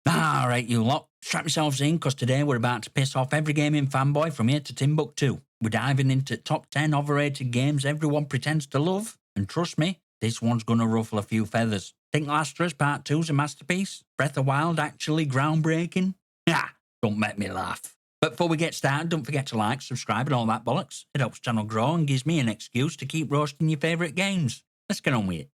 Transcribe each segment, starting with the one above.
Alright, you lot, strap yourselves in because today we're about to piss off every gaming fanboy from here to Timbuktu. We're diving into top 10 overrated games everyone pretends to love, and trust me, this one's gonna ruffle a few feathers. Think Last of Us Part 2's a masterpiece? Breath of Wild actually groundbreaking? Ah, don't make me laugh. But before we get started, don't forget to like, subscribe and all that bollocks. It helps the channel grow and gives me an excuse to keep roasting your favourite games. Let's get on with it.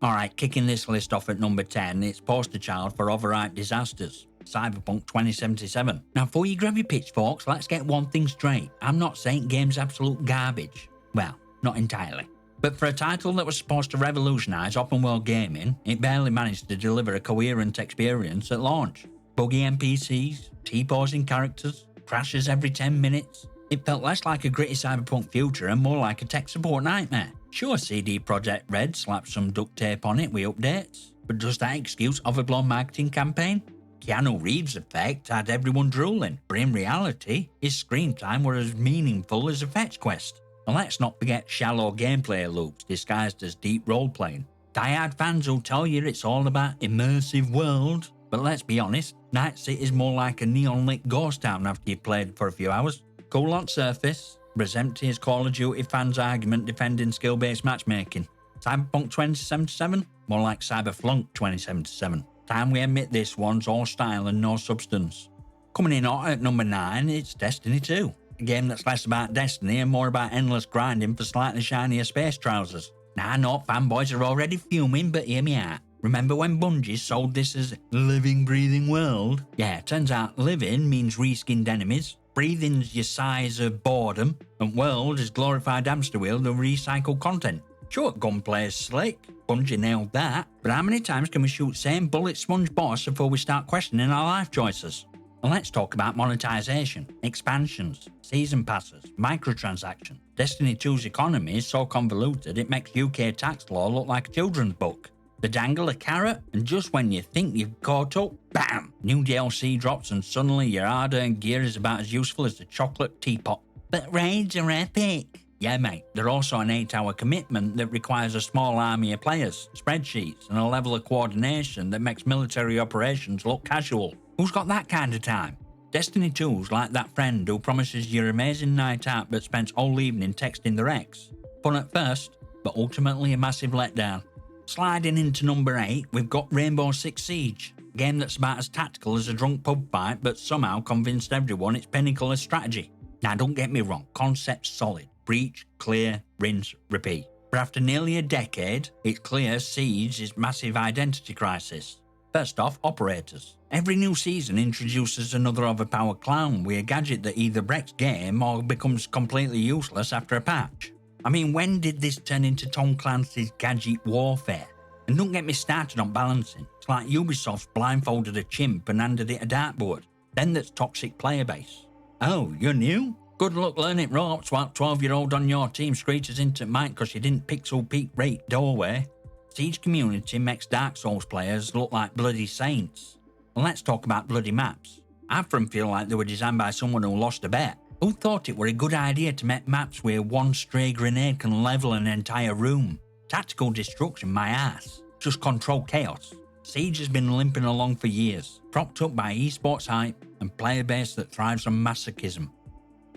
Alright, kicking this list off at number 10, it's poster child for overripe disasters, Cyberpunk 2077. Now before you grab your pitchforks, let's get one thing straight. I'm not saying game's absolute garbage. Well, not entirely. But for a title that was supposed to revolutionise open world gaming, it barely managed to deliver a coherent experience at launch. Buggy NPCs, T-posing characters, crashes every 10 minutes. It felt less like a gritty cyberpunk future and more like a tech support nightmare. Sure, CD Projekt Red slapped some duct tape on it with updates, but does that excuse overblown marketing campaign? Keanu Reeves' effect had everyone drooling, but in reality, his screen time was as meaningful as a fetch quest. And let's not forget shallow gameplay loops disguised as deep role-playing. Die-hard fans will tell you it's all about immersive world, but let's be honest, Night City's more like a neon-lit ghost town after you've played for a few hours. Cool on surface, but as empty as Call of Duty fans' argument defending skill-based matchmaking. Cyberpunk 2077? More like Cyberflunk 2077. Time we admit this one's all style and no substance. Coming in hot at number 9, it's Destiny 2. A game that's less about Destiny and more about endless grinding for slightly shinier space trousers. Now I know fanboys are already fuming, but hear me out. Remember when Bungie sold this as living, breathing world? Yeah, turns out living means reskinned enemies, breathing's your size of boredom, and world is glorified hamster wheel of recycled content. Sure, gunplay's slick, Bungie nailed that, but how many times can we shoot same bullet sponge boss before we start questioning our life choices? And let's talk about monetization, expansions, season passes, microtransactions. Destiny 2's economy is so convoluted it makes UK tax law look like a children's book. They dangle a carrot, and just when you think you've caught up, BAM! New DLC drops and suddenly your hard-earned gear is about as useful as a chocolate teapot. But raids are epic! Yeah mate, they're also an 8-hour commitment that requires a small army of players, spreadsheets, and a level of coordination that makes military operations look casual. Who's got that kind of time? Destiny 2's like that friend who promises you an amazing night out but spends all evening texting their ex. Fun at first, but ultimately a massive letdown. Sliding into number 8, we've got Rainbow Six Siege, a game that's about as tactical as a drunk pub fight but somehow convinced everyone it's pinnacle of strategy. Now don't get me wrong, concept's solid, breach, clear, rinse, repeat. But after nearly a decade, it's clear Siege is massive identity crisis. First off, operators. Every new season introduces another overpowered clown with a gadget that either breaks game or becomes completely useless after a patch. I mean, when did this turn into Tom Clancy's gadget warfare? And don't get me started on balancing. It's like Ubisoft's blindfolded a chimp and handed it a dartboard. Then there's toxic player base. Oh, you're new? Good luck learning ropes while 12-year-old on your team screeches into mic because you didn't pixel peek rate doorway. Siege community makes Dark Souls players look like bloody saints. And let's talk about bloody maps. I often feel like they were designed by someone who lost a bet. Who thought it were a good idea to make maps where one stray grenade can level an entire room? Tactical destruction, my ass. Just control chaos. Siege has been limping along for years, propped up by esports hype and player base that thrives on masochism.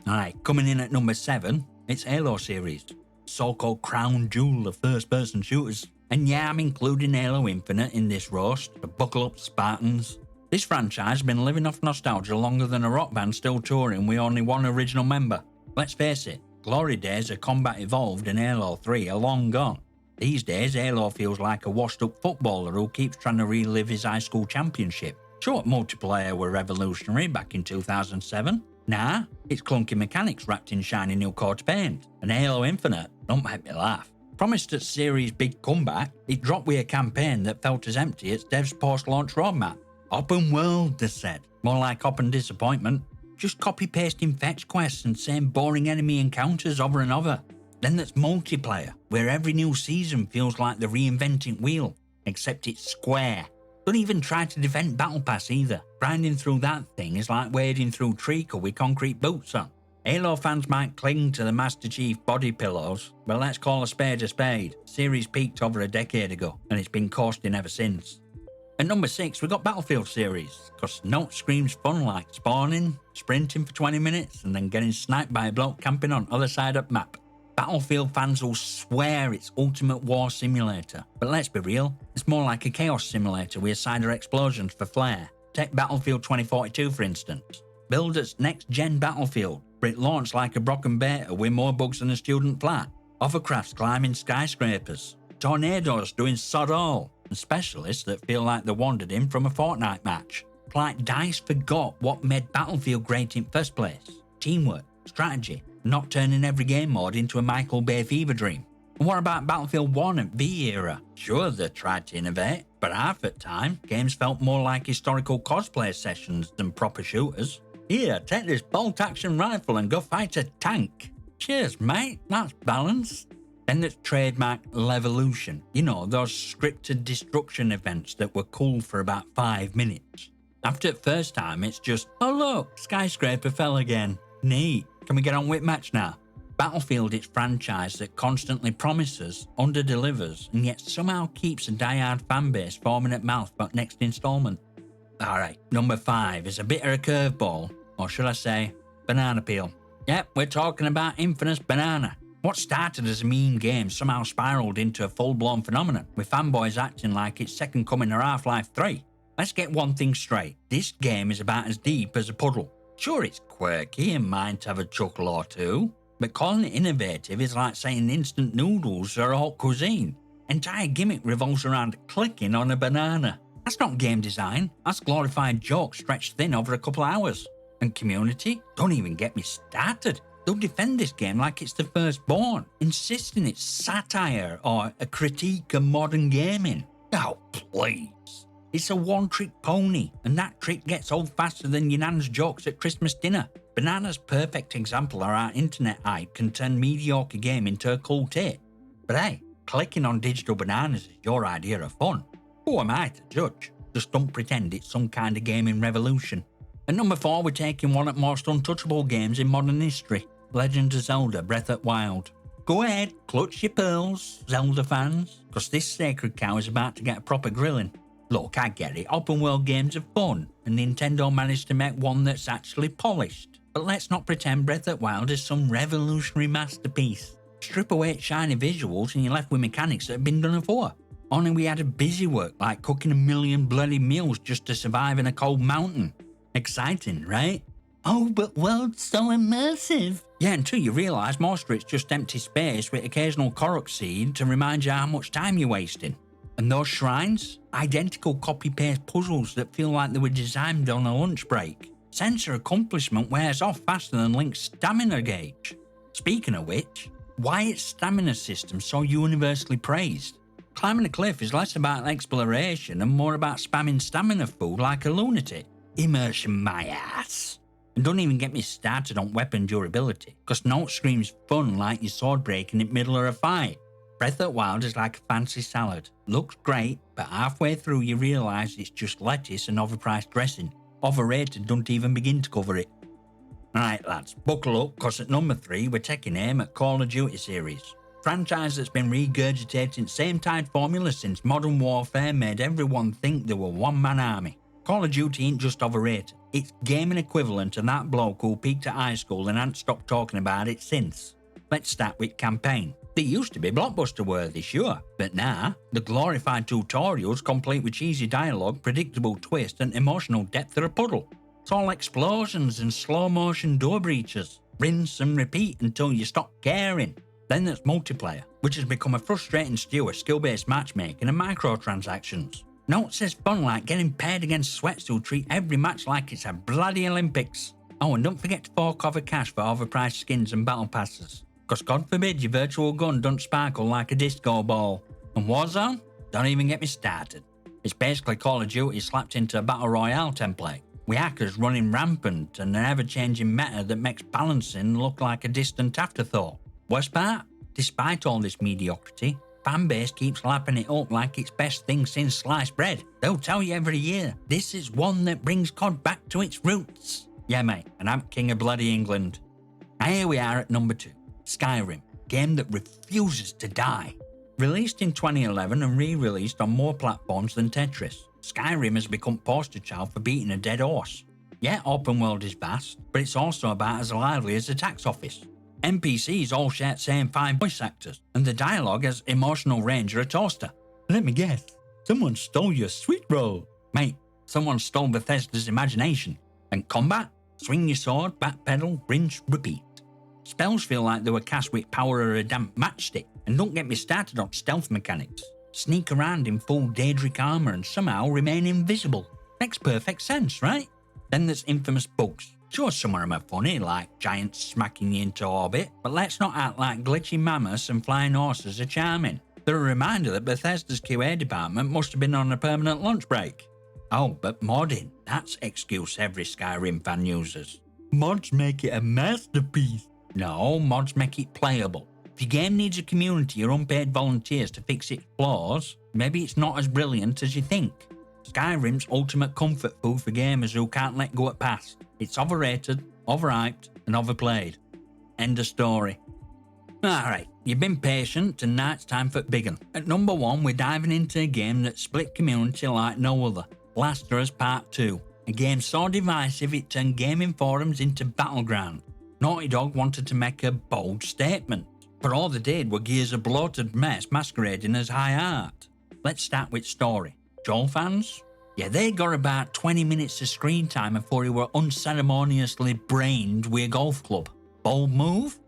Alright, coming in at number 7, it's Halo series. So-called crown jewel of first-person shooters. And yeah, I'm including Halo Infinite in this roast, but buckle up Spartans. This franchise has been living off nostalgia longer than a rock band still touring with only one original member. Let's face it, glory days of combat evolved and Halo 3 are long gone. These days, Halo feels like a washed-up footballer who keeps trying to relive his high school championship. Sure, multiplayer were revolutionary back in 2007. Nah, it's clunky mechanics wrapped in shiny new coat paint. And Halo Infinite, don't make me laugh. Promised a series' big comeback, it dropped with a campaign that felt as empty as dev's post-launch roadmap. Open world, they said. More like open disappointment. Just copy-pasting fetch quests and same boring enemy encounters over and over. Then there's multiplayer, where every new season feels like the reinventing wheel, except it's square. Don't even try to defend Battle Pass either. Grinding through that thing is like wading through treacle with concrete boots on. Halo fans might cling to the Master Chief body pillows, but let's call a spade a spade. Series peaked over a decade ago, and it's been coasting ever since. At number 6, we got Battlefield series, because Note screams fun like spawning, sprinting for 20 minutes, and then getting sniped by a bloke camping on other side of map. Battlefield fans will swear it's ultimate war simulator, but let's be real, it's more like a chaos simulator with cider explosions for flair. Take Battlefield 2042 for instance. Billed as next-gen Battlefield, but it launched like a broken beta with more bugs than a student flat. Hovercrafts climbing skyscrapers, tornadoes doing sod all, and specialists that feel like they wandered in from a Fortnite match. It's like DICE forgot what made Battlefield great in first place. Teamwork, strategy, not turning every game mode into a Michael Bay fever dream. And what about Battlefield 1 and V era? Sure, they tried to innovate, but half the time, games felt more like historical cosplay sessions than proper shooters. Here, take this bolt-action rifle and go fight a tank. Cheers, mate, that's balanced. Then there's trademark Levolution. You know, those scripted destruction events that were cool for about 5 minutes. After the first time, it's just, oh look, skyscraper fell again. Neat. Can we get on with match now? Battlefield is a franchise that constantly promises, under-delivers, and yet somehow keeps a die-hard fanbase forming at mouth for next installment. Alright, number 5 is a bit of a curveball, or should I say, banana peel. Yep, we're talking about infamous Banana. What started as a meme game somehow spiraled into a full-blown phenomenon, with fanboys acting like it's second coming of Half-Life 3. Let's get one thing straight, this game is about as deep as a puddle. Sure, it's quirky and might have a chuckle or two, but calling it innovative is like saying instant noodles are haute cuisine. Entire gimmick revolves around clicking on a banana. That's not game design, that's glorified jokes stretched thin over a couple of hours. And community? Don't even get me started. They'll defend this game like it's the firstborn, insisting it's satire or a critique of modern gaming. Oh, please. It's a one-trick pony, and that trick gets old faster than your nan's jokes at Christmas dinner. Banana's perfect example of how internet hype can turn mediocre game into a cult hit. But hey, clicking on digital bananas is your idea of fun. Who am I to judge? Just don't pretend it's some kind of gaming revolution. At number 4, we're taking one of the most untouchable games in modern history, Legend of Zelda Breath of the Wild. Go ahead, clutch your pearls, Zelda fans, because this sacred cow is about to get a proper grilling. Look, I get it, open world games are fun, and Nintendo managed to make one that's actually polished. But let's not pretend Breath of the Wild is some revolutionary masterpiece. Strip away its shiny visuals and you're left with mechanics that have been done before. Only we had a busy work like cooking a million bloody meals just to survive in a cold mountain. Exciting, right? Oh, but world's so immersive. Yeah, until you realise most of it's just empty space with occasional Korok seed to remind you how much time you're wasting. And those shrines? Identical copy-paste puzzles that feel like they were designed on a lunch break. Sense of accomplishment wears off faster than Link's stamina gauge. Speaking of which, why is stamina system so universally praised? Climbing a cliff is less about exploration and more about spamming stamina food like a lunatic. Immersion my ass. And don't even get me started on weapon durability, because Note screams fun like your sword breaking in the middle of a fight. Breath of the Wild is like a fancy salad. Looks great, but halfway through you realise it's just lettuce and overpriced dressing. Overrated don't even begin to cover it. Alright lads, buckle up, because at number 3 we're taking aim at Call of Duty series. Franchise that's been regurgitating same-tide formula since Modern Warfare made everyone think they were one-man army. Call of Duty ain't just overrated, it's gaming equivalent to that bloke who peaked at high school and ain't stopped talking about it since. Let's start with campaign. They used to be blockbuster worthy, sure, but now, the glorified tutorials complete with cheesy dialogue, predictable twist and emotional depth are a puddle. It's all explosions and slow motion door breaches. Rinse and repeat until you stop caring. Then there's multiplayer, which has become a frustrating stew of skill-based matchmaking and microtransactions. Note says fun like getting paired against sweats who treat every match like it's a bloody Olympics. Oh, and don't forget to fork over cash for overpriced skins and battle passes. Because God forbid your virtual gun don't sparkle like a disco ball. And Warzone? Don't even get me started. It's basically Call of Duty slapped into a Battle Royale template, with hackers running rampant and an ever-changing meta that makes balancing look like a distant afterthought. Worst part? Despite all this mediocrity, fanbase keeps lapping it up like it's best thing since sliced bread. They'll tell you every year, this is one that brings COD back to its roots. Yeah mate, and I'm king of bloody England. Now here we are at number 2, Skyrim, game that refuses to die. Released in 2011 and re-released on more platforms than Tetris, Skyrim has become poster child for beating a dead horse. Yeah, open world is vast, but it's also about as lively as a tax office. NPCs all share the same 5 voice actors, and the dialogue has emotional range of a toaster. Let me guess, someone stole your sweet roll. Mate, someone stole Bethesda's imagination. And combat? Swing your sword, backpedal, rinse, repeat. Spells feel like they were cast with power of a damp matchstick, and don't get me started on stealth mechanics. Sneak around in full Daedric armour and somehow remain invisible. Makes perfect sense, right? Then there's infamous bugs. Sure, some of them are funny, like giants smacking you into orbit, but let's not act like glitchy mammoths and flying horses are charming. They're a reminder that Bethesda's QA department must have been on a permanent lunch break. Oh, but modding, that's excuse every Skyrim fan uses. Mods make it a masterpiece. No, mods make it playable. If your game needs a community or unpaid volunteers to fix its flaws, maybe it's not as brilliant as you think. Skyrim's ultimate comfort food for gamers who can't let go at past. It's overrated, overhyped, and overplayed. End of story. Alright, you've been patient and now it's time for big one. At number 1, we're diving into a game that split community like no other. Last of Us Part 2. A game so divisive it turned gaming forums into battleground. Naughty Dog wanted to make a bold statement, but all they did were gears of bloated mess masquerading as high art. Let's start with story. Joel fans? Yeah, they got about 20 minutes of screen time before he were unceremoniously brained with a golf club. Bold move?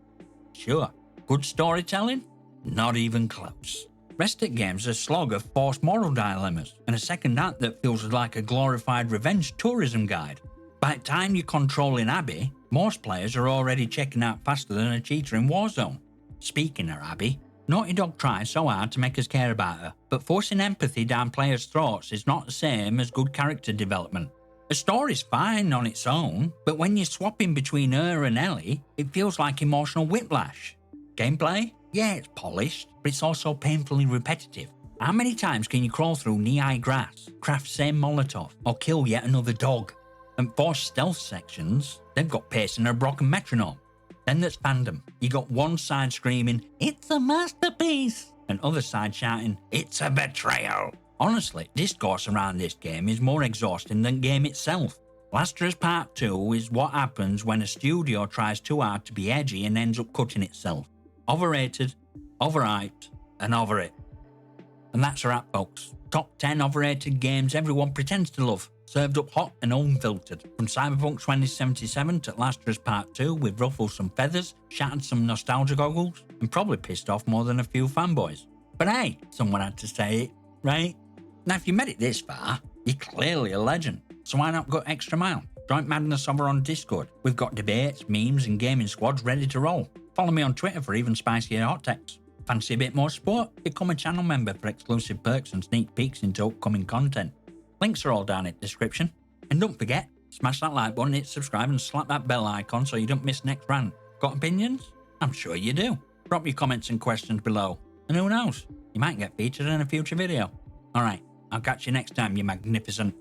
Sure. Good storytelling? Not even close. Rest of the game's a slog of forced moral dilemmas, and a second act that feels like a glorified revenge tourism guide. By the time you're controlling Abby, most players are already checking out faster than a cheater in Warzone. Speaking of Abby, Naughty Dog tries so hard to make us care about her, but forcing empathy down players' throats is not the same as good character development. The story's fine on its own, but when you're swapping between her and Ellie, it feels like emotional whiplash. Gameplay? Yeah, it's polished, but it's also painfully repetitive. How many times can you crawl through knee-high grass, craft same Molotov, or kill yet another dog? And forced stealth sections, they've got pace and a broken metronome. Then there's fandom. You got one side screaming, "It's a masterpiece," and other side shouting, "It's a betrayal." Honestly, discourse around this game is more exhausting than the game itself. Last of Us Part 2 is what happens when a studio tries too hard to be edgy and ends up cutting itself. Overrated, overhyped, and over it. And that's a wrap, folks. Top 10 overrated games everyone pretends to love, served up hot and unfiltered. From Cyberpunk 2077 to Last of Us Part 2, we've ruffled some feathers, shattered some nostalgia goggles, and probably pissed off more than a few fanboys. But hey, someone had to say it, right? Now if you made it this far, you're clearly a legend, so why not go extra mile? Join Madness over on Discord. We've got debates, memes, and gaming squads ready to roll. Follow me on Twitter for even spicier hot takes. Fancy a bit more support? Become a channel member for exclusive perks and sneak peeks into upcoming content. Links are all down in the description. And don't forget, smash that like button, hit subscribe and slap that bell icon so you don't miss next rant. Got opinions? I'm sure you do. Drop your comments and questions below. And who knows, you might get featured in a future video. Alright, I'll catch you next time, you magnificent.